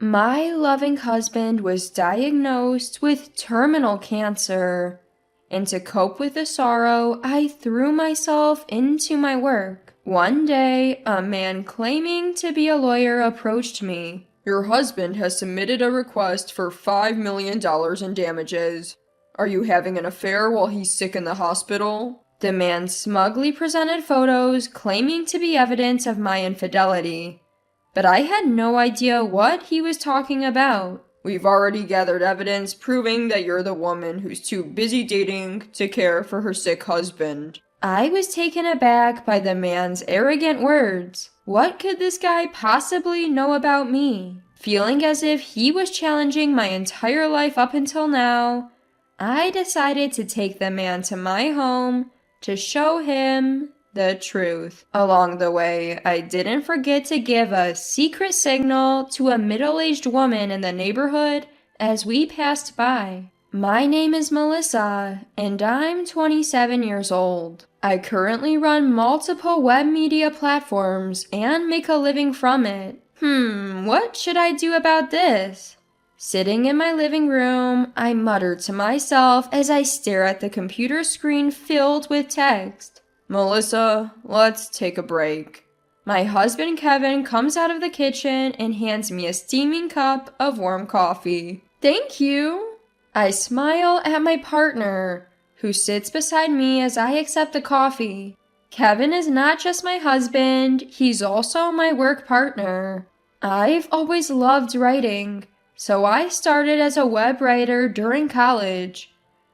My loving husband was diagnosed with terminal cancer, and to cope with the sorrow, I threw myself into my work. One day, a man claiming to be a lawyer approached me. "Your husband has submitted a request for $5 million in damages. Are you having an affair while he's sick in the hospital?" The man smugly presented photos claiming to be evidence of my infidelity, but I had no idea what he was talking about. "We've already gathered evidence proving that you're the woman who's too busy dating to care for her sick husband." I was taken aback by the man's arrogant words. What could this guy possibly know about me? Feeling as if he was challenging my entire life up until now, I decided to take the man to my home to show him the truth. Along the way, I didn't forget to give a secret signal to a middle-aged woman in the neighborhood as we passed by. My name is Melissa, and I'm 27 years old. I currently run multiple web media platforms and make a living from it. What should I do about this? Sitting in my living room, I mutter to myself as I stare at the computer screen filled with text. "Melissa, let's take a break." My husband Kevin comes out of the kitchen and hands me a steaming cup of warm coffee. "Thank you." I smile at my partner, who sits beside me as I accept the coffee. Kevin is not just my husband, he's also my work partner. I've always loved writing, so I started as a web writer during college.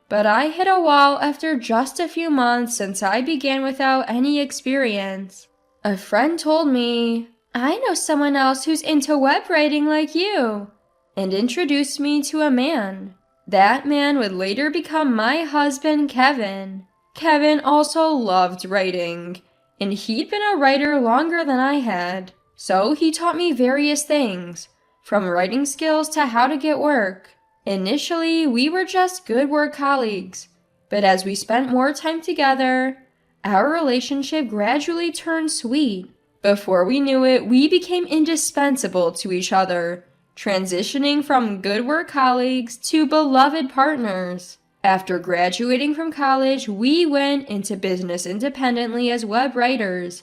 But I hit a wall after just a few months since I began without any experience. A friend told me, "I know someone else who's into web writing like you," and introduced me to a man. That man would later become my husband, Kevin. Kevin also loved writing, and he'd been a writer longer than I had, so he taught me various things, from writing skills to how to get work. Initially, we were just good work colleagues, but as we spent more time together, our relationship gradually turned sweet. Before we knew it, we became indispensable to each other, transitioning from good work colleagues to beloved partners. After graduating from college, we went into business independently as web writers,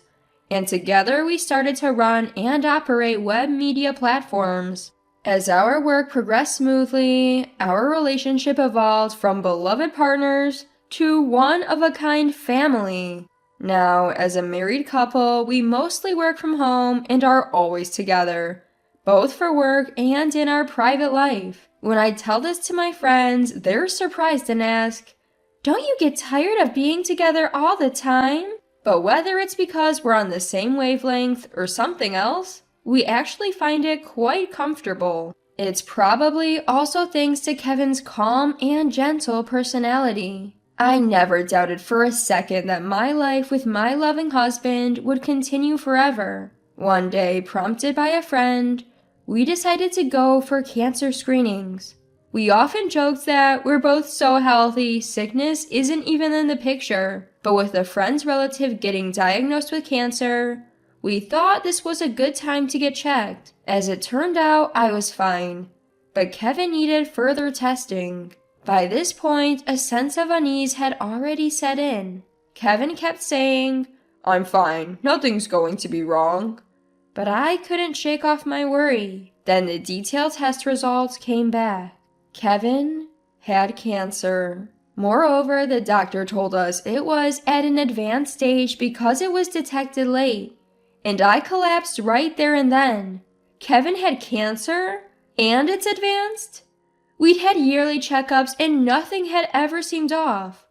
and together we started to run and operate web media platforms. As our work progressed smoothly, our relationship evolved from beloved partners to one-of-a-kind family. Now, as a married couple, we mostly work from home and are always together, both for work and in our private life. When I tell this to my friends, they're surprised and ask, "Don't you get tired of being together all the time?" But whether it's because we're on the same wavelength or something else, we actually find it quite comfortable. It's probably also thanks to Kevin's calm and gentle personality. I never doubted for a second that my life with my loving husband would continue forever. One day, prompted by a friend, we decided to go for cancer screenings. We often joked that we're both so healthy, sickness isn't even in the picture. But with a friend's relative getting diagnosed with cancer, we thought this was a good time to get checked. As it turned out, I was fine, but Kevin needed further testing. By this point, a sense of unease had already set in. Kevin kept saying, "I'm fine, nothing's going to be wrong." But I couldn't shake off my worry. Then the detailed test results came back. Kevin had cancer. Moreover, the doctor told us it was at an advanced stage because it was detected late. And I collapsed right there and then. Kevin had cancer? And it's advanced? We'd had yearly checkups and nothing had ever seemed off.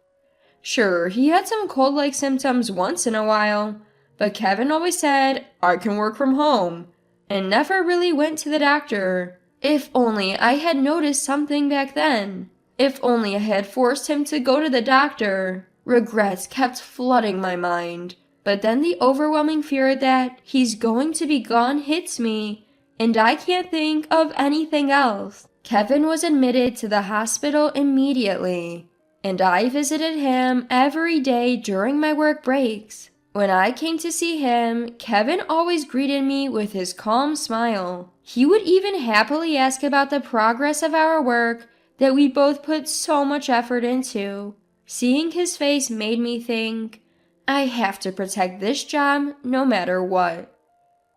Sure, he had some cold-like symptoms once in a while, but Kevin always said, "I can work from home," and never really went to the doctor. If only I had noticed something back then. If only I had forced him to go to the doctor. Regrets kept flooding my mind, but then the overwhelming fear that he's going to be gone hits me, and I can't think of anything else. Kevin was admitted to the hospital immediately, and I visited him every day during my work breaks. When I came to see him, Kevin always greeted me with his calm smile. He would even happily ask about the progress of our work that we both put so much effort into. Seeing his face made me think, I have to protect this job no matter what.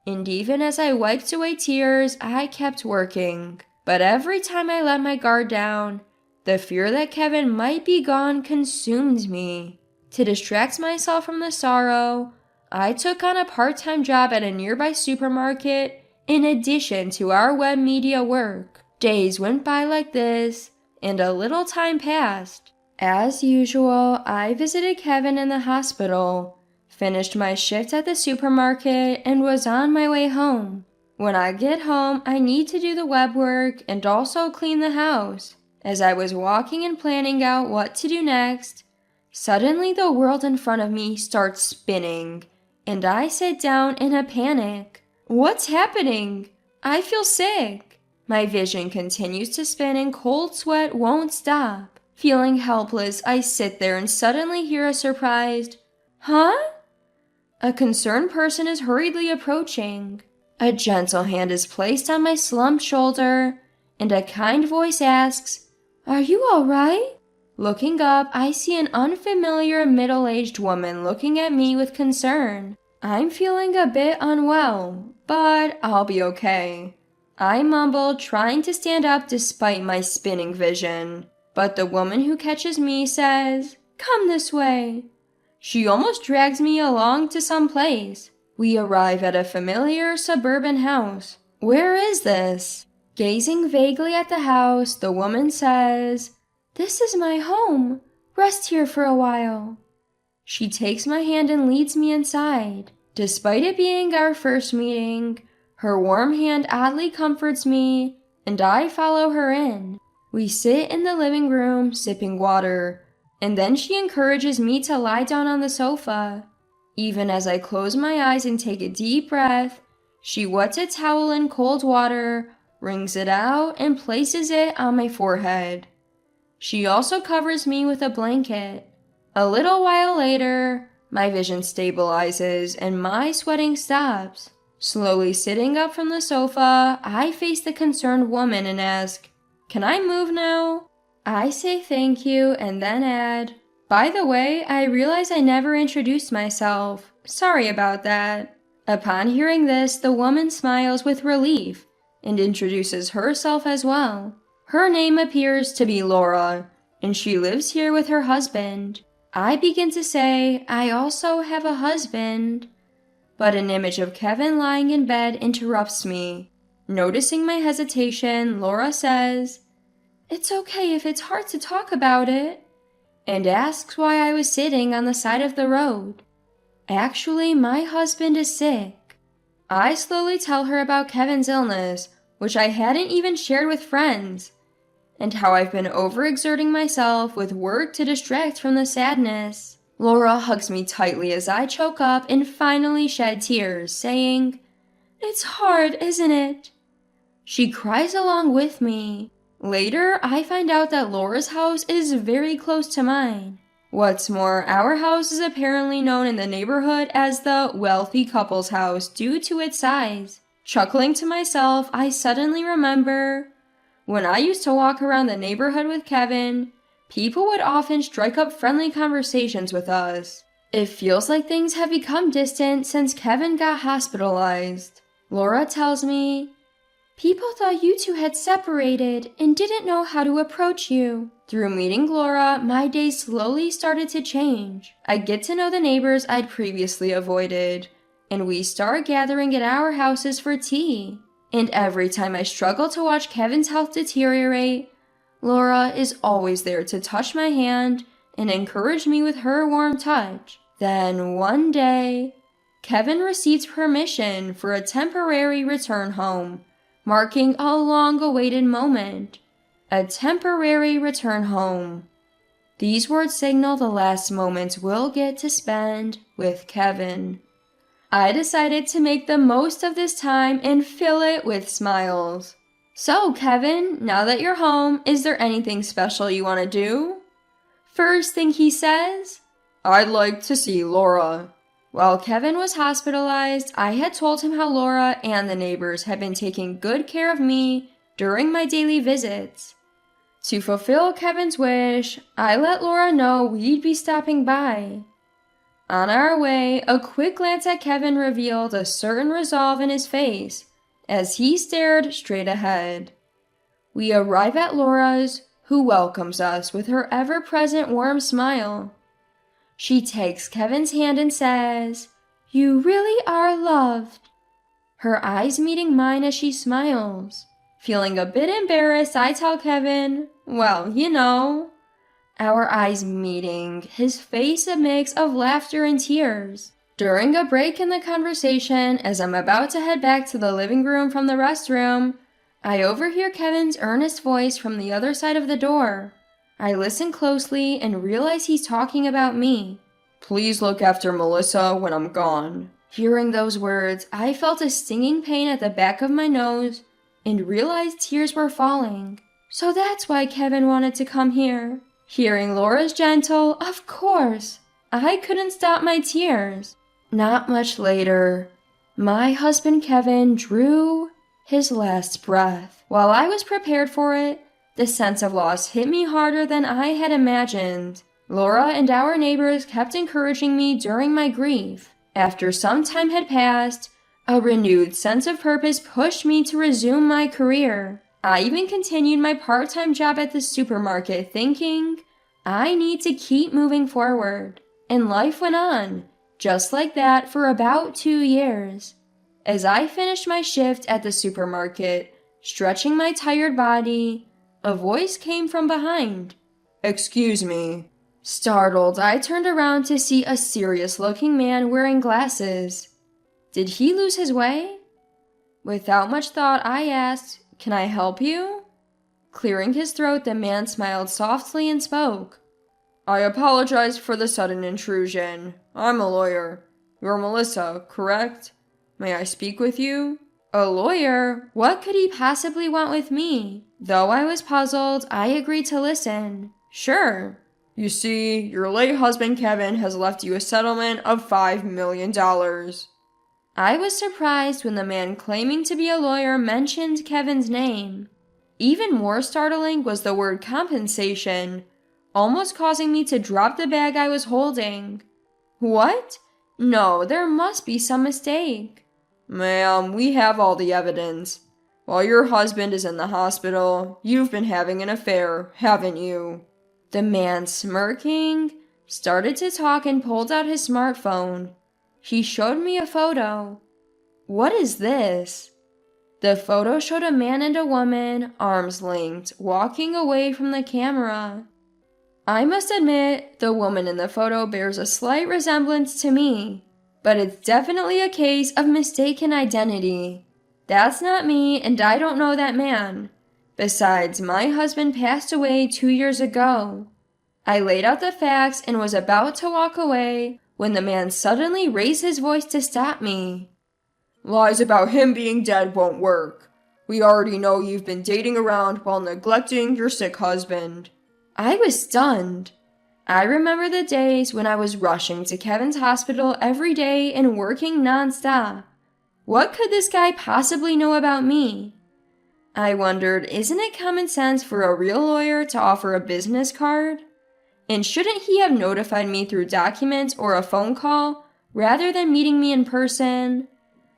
And even as I wiped away tears, I kept working. But every time I let my guard down, the fear that Kevin might be gone consumed me. To distract myself from the sorrow, I took on a part-time job at a nearby supermarket in addition to our web media work. Days went by like this, and a little time passed. As usual, I visited Kevin in the hospital, finished my shift at the supermarket, and was on my way home. When I get home, I need to do the web work and also clean the house. As I was walking and planning out what to do next, suddenly the world in front of me starts spinning, and I sit down in a panic. What's happening? I feel sick. My vision continues to spin and cold sweat won't stop. Feeling helpless, I sit there and suddenly hear a surprised, "Huh?" A concerned person is hurriedly approaching. A gentle hand is placed on my slumped shoulder, and a kind voice asks, "Are you all right?" Looking up, I see an unfamiliar middle-aged woman looking at me with concern. I'm feeling a bit unwell, but I'll be okay. I mumble, trying to stand up despite my spinning vision. But the woman who catches me says, "Come this way." She almost drags me along to some place. We arrive at a familiar suburban house. Where is this? Gazing vaguely at the house, the woman says, "This is my home. Rest here for a while." She takes my hand and leads me inside. Despite it being our first meeting, her warm hand oddly comforts me, and I follow her in. We sit in the living room, sipping water, and then she encourages me to lie down on the sofa. Even as I close my eyes and take a deep breath, she wets a towel in cold water, wrings it out, and places it on my forehead. She also covers me with a blanket. A little while later, my vision stabilizes and my sweating stops. Slowly sitting up from the sofa, I face the concerned woman and ask, "Can I move now?" I say thank you and then add, "By the way, I realize I never introduced myself. Sorry about that." Upon hearing this, the woman smiles with relief and introduces herself as well. Her name appears to be Laura, and she lives here with her husband. I begin to say, I also have a husband, but an image of Kevin lying in bed interrupts me. Noticing my hesitation, Laura says, "It's okay if it's hard to talk about it," and asks why I was sitting on the side of the road. Actually, my husband is sick. I slowly tell her about Kevin's illness, which I hadn't even shared with friends, and how I've been overexerting myself with work to distract from the sadness. Laura hugs me tightly as I choke up and finally shed tears, saying, "It's hard, isn't it?" She cries along with me. Later, I find out that Laura's house is very close to mine. What's more, our house is apparently known in the neighborhood as the wealthy couple's house due to its size. Chuckling to myself, I suddenly remember, when I used to walk around the neighborhood with Kevin, people would often strike up friendly conversations with us. It feels like things have become distant since Kevin got hospitalized. Laura tells me, "People thought you two had separated and didn't know how to approach you." Through meeting Laura, my days slowly started to change. I get to know the neighbors I'd previously avoided, and we start gathering at our houses for tea. And every time I struggle to watch Kevin's health deteriorate, Laura is always there to touch my hand and encourage me with her warm touch. Then one day, Kevin receives permission for a temporary return home, marking a long-awaited moment. A temporary return home. These words signal the last moments we'll get to spend with Kevin. I decided to make the most of this time and fill it with smiles. "So, Kevin, now that you're home, is there anything special you want to do?" First thing he says, "I'd like to see Laura." While Kevin was hospitalized, I had told him how Laura and the neighbors had been taking good care of me during my daily visits. To fulfill Kevin's wish, I let Laura know we'd be stopping by. On our way, a quick glance at Kevin revealed a certain resolve in his face as he stared straight ahead. We arrive at Laura's, who welcomes us with her ever-present warm smile. She takes Kevin's hand and says, "You really are loved." Her eyes meeting mine as she smiles. Feeling a bit embarrassed, I tell Kevin, "Well, you know." Our eyes meeting, his face a mix of laughter and tears. During a break in the conversation, as I'm about to head back to the living room from the restroom, I overhear Kevin's earnest voice from the other side of the door. I listen closely and realize he's talking about me. "Please look after Melissa when I'm gone." Hearing those words, I felt a stinging pain at the back of my nose and realized tears were falling. So that's why Kevin wanted to come here. Hearing Laura's gentle, "Of course," I couldn't stop my tears. Not much later, my husband Kevin drew his last breath. While I was prepared for it, the sense of loss hit me harder than I had imagined. Laura and our neighbors kept encouraging me during my grief. After some time had passed, a renewed sense of purpose pushed me to resume my career. I even continued my part-time job at the supermarket thinking, I need to keep moving forward. And life went on, just like that for about 2 years. As I finished my shift at the supermarket, stretching my tired body, a voice came from behind. "Excuse me." Startled, I turned around to see a serious-looking man wearing glasses. Did he lose his way? Without much thought, I asked, "Can I help you?" Clearing his throat, the man smiled softly and spoke. "I apologize for the sudden intrusion. I'm a lawyer. You're Melissa, correct? May I speak with you?" A lawyer? What could he possibly want with me? Though I was puzzled, I agreed to listen. "Sure. You see, your late husband Kevin has left you a settlement of $5 million. I was surprised when the man claiming to be a lawyer mentioned Kevin's name. Even more startling was the word compensation, almost causing me to drop the bag I was holding. What? No, there must be some mistake. "Ma'am, we have all the evidence. While your husband is in the hospital, you've been having an affair, haven't you?" The man, smirking, started to talk and pulled out his smartphone. He showed me a photo. What is this? The photo showed a man and a woman, arms linked, walking away from the camera. I must admit, the woman in the photo bears a slight resemblance to me, but it's definitely a case of mistaken identity. That's not me, and I don't know that man. Besides, my husband passed away 2 years ago. I laid out the facts and was about to walk away when the man suddenly raised his voice to stop me. "Lies about him being dead won't work. We already know you've been dating around while neglecting your sick husband." I was stunned. I remember the days when I was rushing to Kevin's hospital every day and working nonstop. What could this guy possibly know about me? I wondered, isn't it common sense for a real lawyer to offer a business card? And shouldn't he have notified me through documents or a phone call rather than meeting me in person?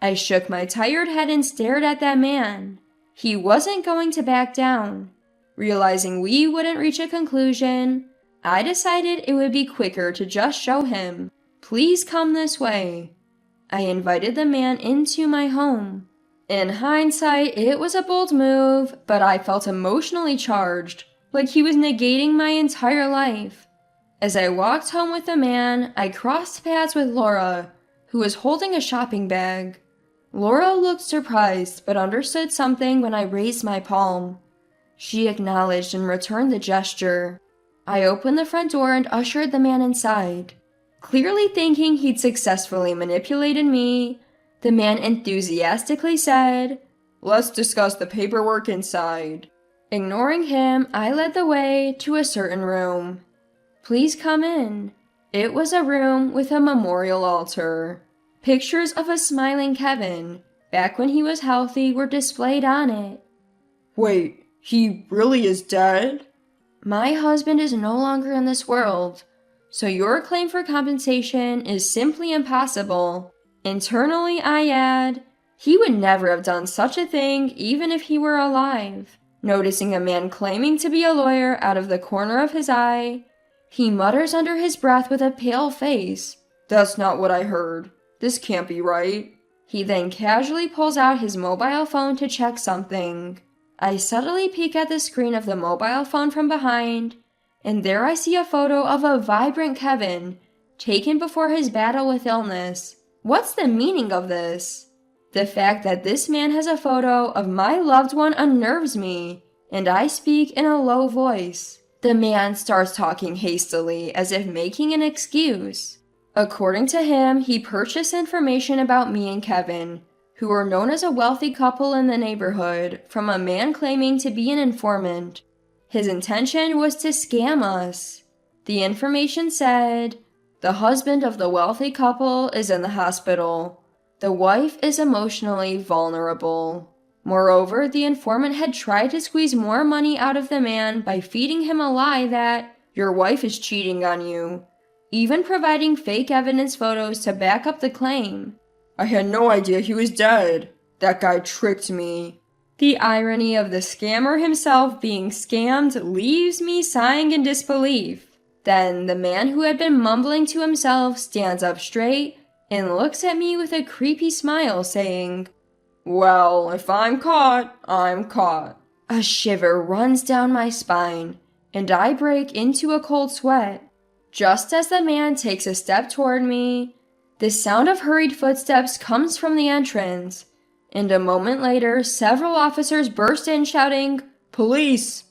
I shook my tired head and stared at that man. He wasn't going to back down. Realizing we wouldn't reach a conclusion, I decided it would be quicker to just show him, "Please come this way." I invited the man into my home. In hindsight, it was a bold move, but I felt emotionally charged, like he was negating my entire life. As I walked home with the man, I crossed paths with Laura, who was holding a shopping bag. Laura looked surprised, but understood something when I raised my palm. She acknowledged and returned the gesture. I opened the front door and ushered the man inside. Clearly thinking he'd successfully manipulated me, the man enthusiastically said, "Let's discuss the paperwork inside." Ignoring him, I led the way to a certain room. "Please come in." It was a room with a memorial altar. Pictures of a smiling Kevin, back when he was healthy, were displayed on it. Wait, he really is dead? My husband is no longer in this world, so your claim for compensation is simply impossible. Internally, I add, he would never have done such a thing even if he were alive. Noticing a man claiming to be a lawyer out of the corner of his eye, he mutters under his breath with a pale face, "That's not what I heard. This can't be right." He then casually pulls out his mobile phone to check something. I subtly peek at the screen of the mobile phone from behind, and there I see a photo of a vibrant Kevin, taken before his battle with illness. What's the meaning of this? The fact that this man has a photo of my loved one unnerves me, and I speak in a low voice. The man starts talking hastily, as if making an excuse. According to him, he purchased information about me and Kevin, who were known as a wealthy couple in the neighborhood, from a man claiming to be an informant. His intention was to scam us. The information said, the husband of the wealthy couple is in the hospital. The wife is emotionally vulnerable. Moreover, the informant had tried to squeeze more money out of the man by feeding him a lie that your wife is cheating on you, even providing fake evidence photos to back up the claim. I had no idea he was dead. That guy tricked me. The irony of the scammer himself being scammed leaves me sighing in disbelief. Then the man who had been mumbling to himself stands up straight and looks at me with a creepy smile, saying, "Well, if I'm caught, I'm caught." A shiver runs down my spine, and I break into a cold sweat. Just as the man takes a step toward me, the sound of hurried footsteps comes from the entrance, and a moment later, several officers burst in shouting, "Police!"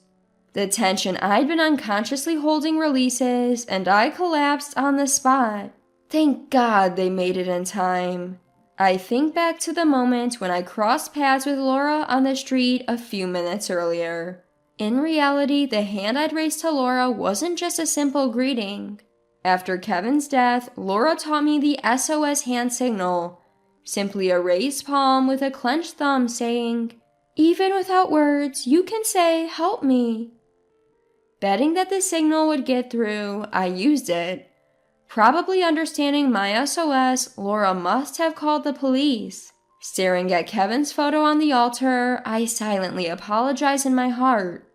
The tension I'd been unconsciously holding releases, and I collapsed on the spot. Thank God they made it in time. I think back to the moment when I crossed paths with Laura on the street a few minutes earlier. In reality, the hand I'd raised to Laura wasn't just a simple greeting. After Kevin's death, Laura taught me the SOS hand signal, simply a raised palm with a clenched thumb saying, "Even without words, you can say, 'Help me.'" Betting that the signal would get through, I used it. Probably understanding my SOS, Laura must have called the police. Staring at Kevin's photo on the altar, I silently apologize in my heart.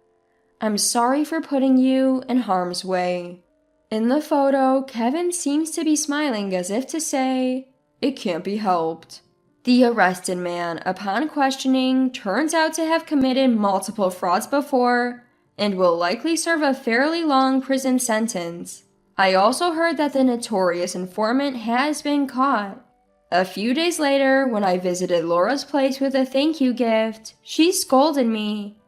I'm sorry for putting you in harm's way. In the photo, Kevin seems to be smiling as if to say, "It can't be helped." The arrested man, upon questioning, turns out to have committed multiple frauds before and will likely serve a fairly long prison sentence. I also heard that the notorious informant has been caught. A few days later, when I visited Laura's place with a thank you gift, she scolded me.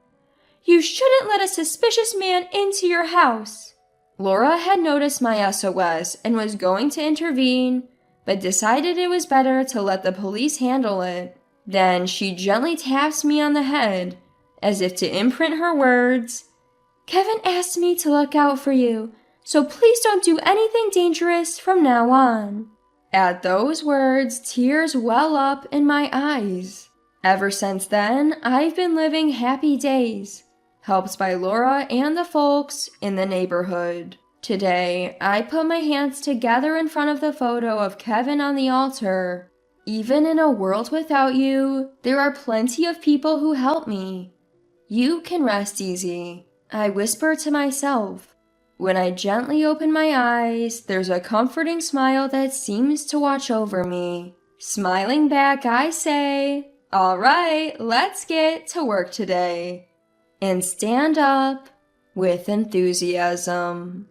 "You shouldn't let a suspicious man into your house." Laura had noticed my SOS and was going to intervene, but decided it was better to let the police handle it. Then she gently taps me on the head, as if to imprint her words, "Kevin asked me to look out for you, so please don't do anything dangerous from now on." At those words, tears well up in my eyes. Ever since then, I've been living happy days, helped by Laura and the folks in the neighborhood. Today, I put my hands together in front of the photo of Kevin on the altar. Even in a world without you, there are plenty of people who help me. You can rest easy, I whisper to myself. When I gently open my eyes, there's a comforting smile that seems to watch over me. Smiling back, I say, "All right, let's get to work today," and stand up with enthusiasm.